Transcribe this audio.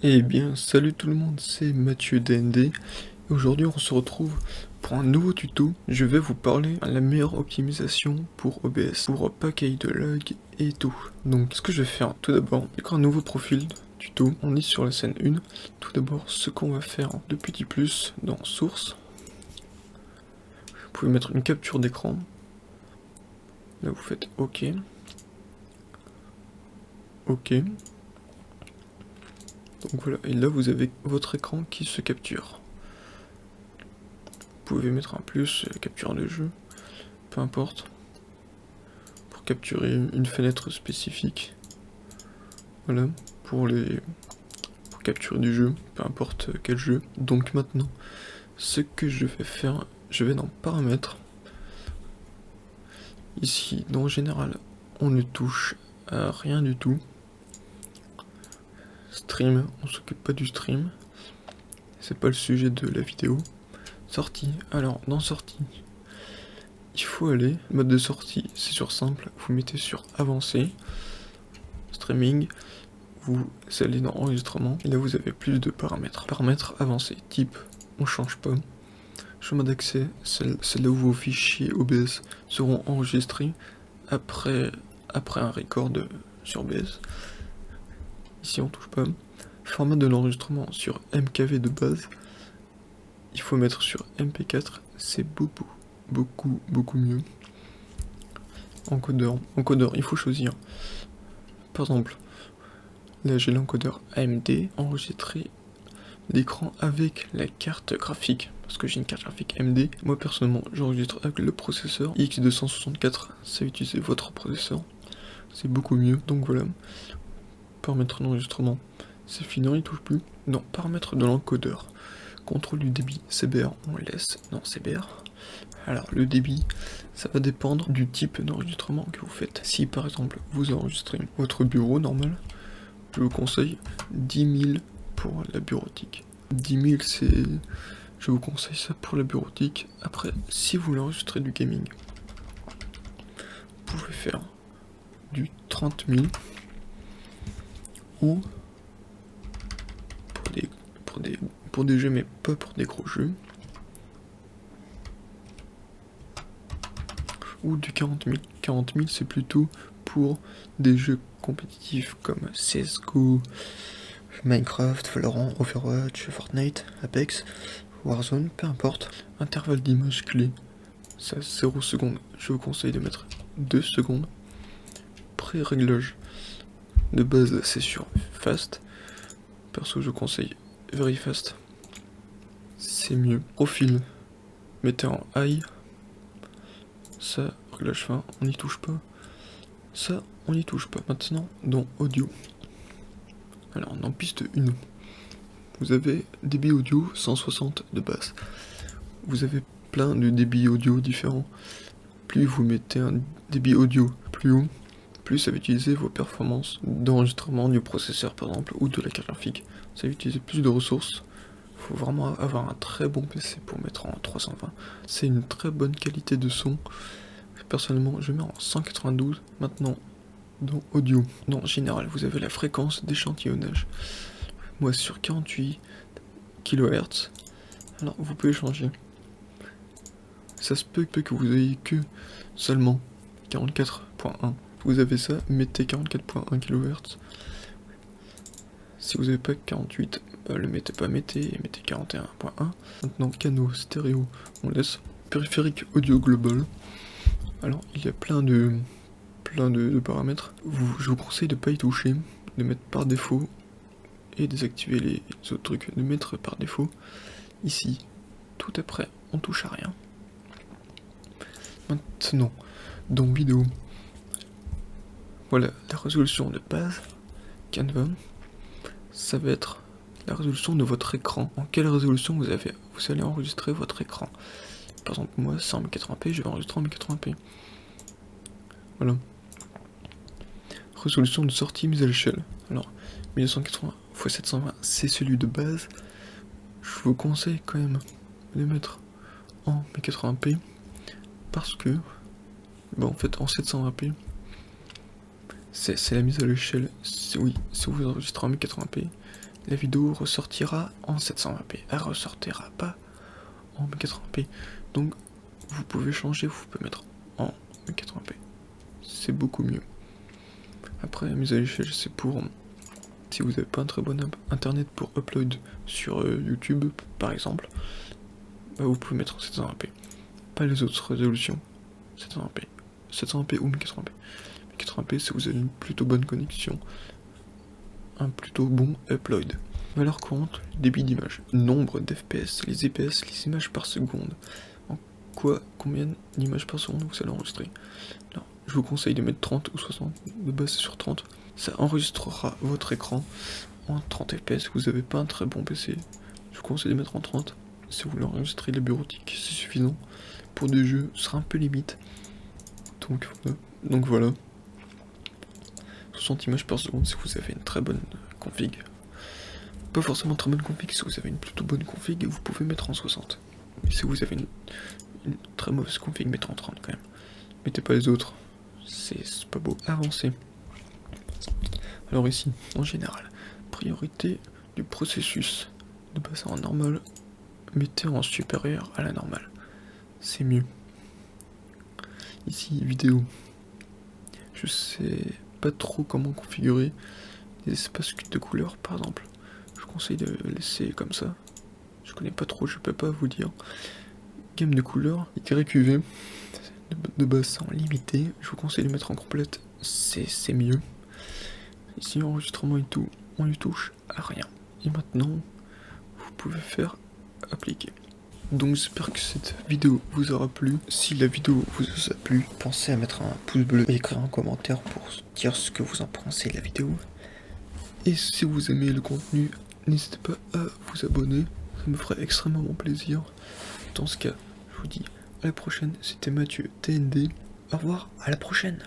Eh bien, salut tout le monde, c'est Mathieu DND. Et aujourd'hui, on se retrouve pour un nouveau tuto. Je vais vous parler de la meilleure optimisation pour OBS, pour pas qu'il y ait de lag et tout. Donc, ce que je vais faire, tout d'abord, c'est un nouveau profil tuto. On est sur la scène 1. Tout d'abord, ce qu'on va faire de petit plus dans Source. Vous pouvez mettre une capture d'écran. Là, vous faites OK. OK. Donc voilà, et là vous avez votre écran qui se capture. Vous pouvez mettre un plus, capture de jeu, peu importe, pour capturer une fenêtre spécifique. Voilà, pour capturer du jeu, peu importe quel jeu. Donc maintenant, ce que je vais faire, je vais dans paramètres. Ici, dans général, on ne touche à rien du tout. Stream, on s'occupe pas du stream. C'est pas le sujet de la vidéo. Sortie, alors dans sortie, il faut aller, mode de sortie, c'est sur simple, vous mettez sur avancé, streaming, vous allez dans enregistrement, et là vous avez plus de paramètres. Paramètres avancés, type, on change pas. Chemin d'accès, c'est là où vos fichiers OBS seront enregistrés après un record sur OBS. Ici on touche pas. Format de l'enregistrement sur MKV de base, il faut mettre sur MP4, c'est beaucoup mieux. Encodeur, il faut choisir. Par exemple, là j'ai l'encodeur AMD enregistré l'écran avec la carte graphique, parce que j'ai une carte graphique AMD. Moi personnellement j'enregistre avec le processeur X264, ça va utiliser votre processeur, c'est beaucoup mieux. Donc voilà, paramètres d'enregistrement, c'est fini, il touche plus. Non, paramètres de l'encodeur, contrôle du débit, CBR on laisse, non CBR. Alors le débit, ça va dépendre du type d'enregistrement que vous faites. Si par exemple vous enregistrez votre bureau normal, je vous conseille 10 000 pour la bureautique. 10 000 c'est... Je vous conseille ça pour la bureautique. Après, si vous voulez enregistrer du gaming, vous pouvez faire du 30 000 ou pour des jeux mais pas pour des gros jeux, ou du 40 000. 40 000 c'est plutôt pour des jeux compétitifs comme CSGO, Minecraft, Valorant, Overwatch, Fortnite, Apex, Warzone, peu importe. Intervalle d'image clé, ça 0 secondes, je vous conseille de mettre 2 secondes. Pré-réglage de base c'est sur fast, perso je conseille very fast, c'est mieux. Profil, mettez en high, ça réglage fin, on n'y touche pas, ça on n'y touche pas. Maintenant dans audio, alors dans piste 1, vous avez débit audio 160 de base. Vous avez plein de débits audio différents. Plus vous mettez un débit audio plus haut, plus ça va utiliser vos performances d'enregistrement du processeur par exemple, ou de la carte graphique. Ça va utiliser plus de ressources. Faut vraiment avoir un très bon PC pour mettre en 320. C'est une très bonne qualité de son. Personnellement, je mets en 192. Maintenant, dans audio, dans général, vous avez la fréquence d'échantillonnage. Moi, sur 48 kHz. Alors, vous pouvez changer. Ça se peut que vous ayez que seulement 44.1. Vous avez ça, mettez 44.1 kHz. Si vous n'avez pas 48, bah le mettez pas, mettez 41.1. Maintenant, canaux stéréo, on laisse. Périphérique audio global. Alors, il y a plein de paramètres. Je vous conseille de ne pas y toucher, de mettre par défaut et désactiver les autres trucs, de mettre par défaut. Ici, tout est prêt, on touche à rien. Maintenant, dans vidéo, voilà la résolution de base, Canva, ça va être la résolution de votre écran. En quelle résolution vous allez enregistrer votre écran. Par exemple, moi, c'est en 1080p, je vais enregistrer en 1080p. Voilà. Résolution de sortie mise à l'échelle. Alors, 1980 x 720, c'est celui de base. Je vous conseille quand même de mettre en 1080p parce que, en fait, en 720p, c'est la mise à l'échelle. Oui, si vous enregistrez en 1080p, la vidéo ressortira en 720p, elle ressortira pas en 1080p. Donc vous pouvez changer, vous pouvez mettre en 1080p. C'est beaucoup mieux. Après, mise à l'échelle, c'est pour si vous n'avez pas un très bon internet pour upload sur YouTube, par exemple, bah, vous pouvez mettre en 720p. Pas les autres résolutions. 720p. 720p ou 1080p. 1080p, si vous avez une plutôt bonne connexion, un plutôt bon upload. Valeur courante, débit d'image, nombre d'FPS, les EPS, les images par seconde. En combien d'images par seconde vous allez enregistrer? Alors, je vous conseille de mettre 30 ou 60, de base sur 30. Ça enregistrera votre écran en 30 fps. Vous n'avez pas un très bon PC, je vous conseille de mettre en 30. Si vous voulez enregistrer les bureautiques, c'est suffisant. Pour des jeux, ce sera un peu limite. Donc voilà. 60 images par seconde si vous avez une très bonne config. Pas forcément très bonne config, si vous avez une plutôt bonne config, vous pouvez mettre en 60. Mais si vous avez une très mauvaise config, mettez en 30 quand même. Mettez pas les autres, c'est pas beau. Avancez. Alors ici, en général, priorité du processus. De passer en normal, mettez en supérieur à la normale. C'est mieux. Ici, vidéo. Je sais pas trop comment configurer les espaces de couleurs, par exemple. Je conseille de laisser comme ça. Je connais pas trop, je peux pas vous dire. Gamme de couleurs, YQV. De base, en limité. Je vous conseille de mettre en complète. C'est mieux. Ici, enregistrement et tout, on ne touche à rien. Et maintenant, vous pouvez faire appliquer. Donc j'espère que cette vidéo vous aura plu. Si la vidéo vous a plu, pensez à mettre un pouce bleu et écrire un commentaire pour dire ce que vous en pensez de la vidéo. Et si vous aimez le contenu, n'hésitez pas à vous abonner, ça me ferait extrêmement plaisir. Dans ce cas, je vous dis à la prochaine, c'était Mathieu TND. Au revoir, à la prochaine.